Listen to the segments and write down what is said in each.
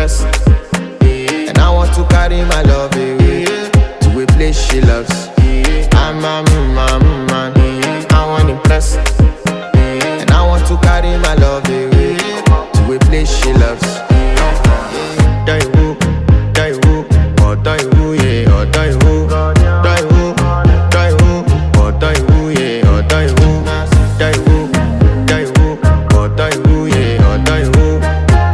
impress. And I want to carry my love away to a place she loves. I'm a man, I want impress. And I want to carry my love away to a place she loves. Die who, or die who, yeah, or die who, die who, or die who, yeah, or die who, die who, or die who, yeah, or die who,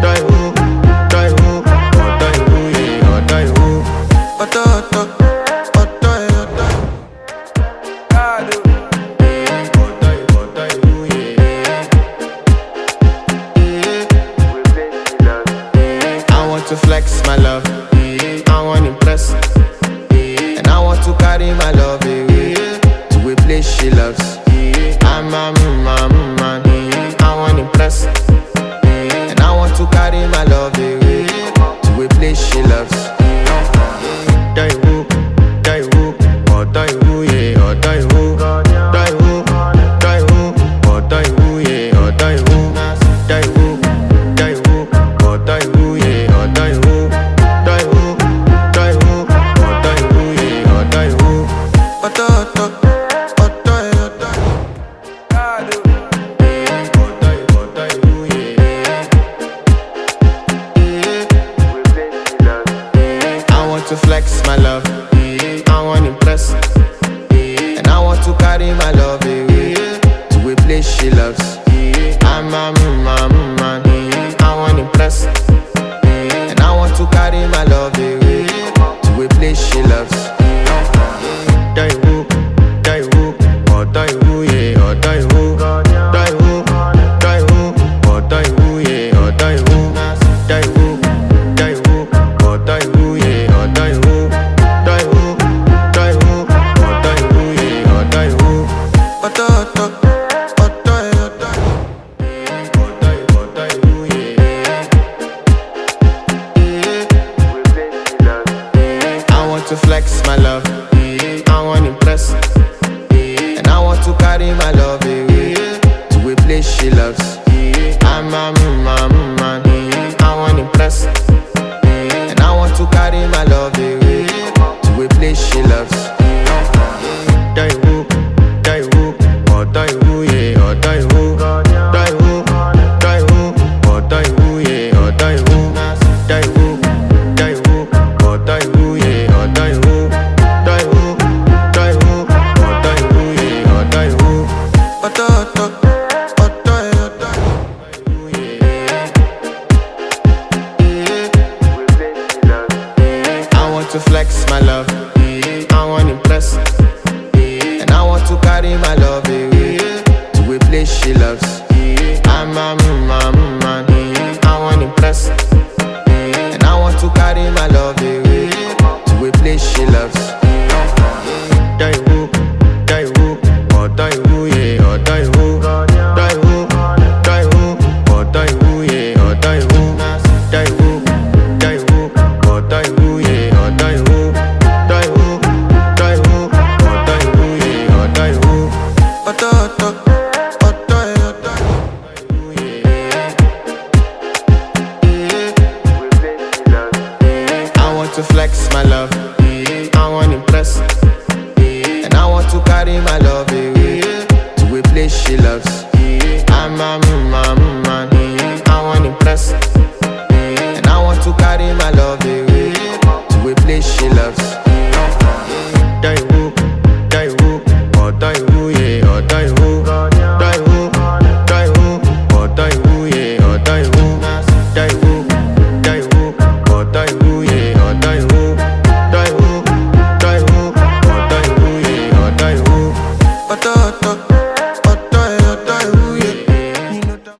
die who, or die who, yeah, or die who. To flex my love, I want impress. And I want to carry my love away to a place she loves. I'm a man, I want impress. And I want to carry my love away to a place she loves. Die who, or die who, yeah, or die who, die who, or die who, yeah, or die who, die who, or die who, yeah. To flex my love, I want impress. And I want to carry my love away to a place she loves. I'm a man, I want impress. And I want to carry my love away to a place she loves. Die who, or die who, yeah, or die who, die who, or die who, yeah, or die who, die who, or die who, yeah. To flex my love, I want impress. And I want to carry my love away to a place she loves. I'm a man, I want impress. And I want to carry my love away to a place she loves. Die who, or die who, yeah, or die who, die who, or die who, yeah, or die who, die who, or die who, yeah. To flex my love, I want impress. And I want to carry my love away to a place she loves. I'm a man, I want impress. And I want to carry my love away to a place she loves. Die who, or die who, yeah, or die who, die who, or die who, yeah, or die who, die who, or die who, yeah. To flex my love,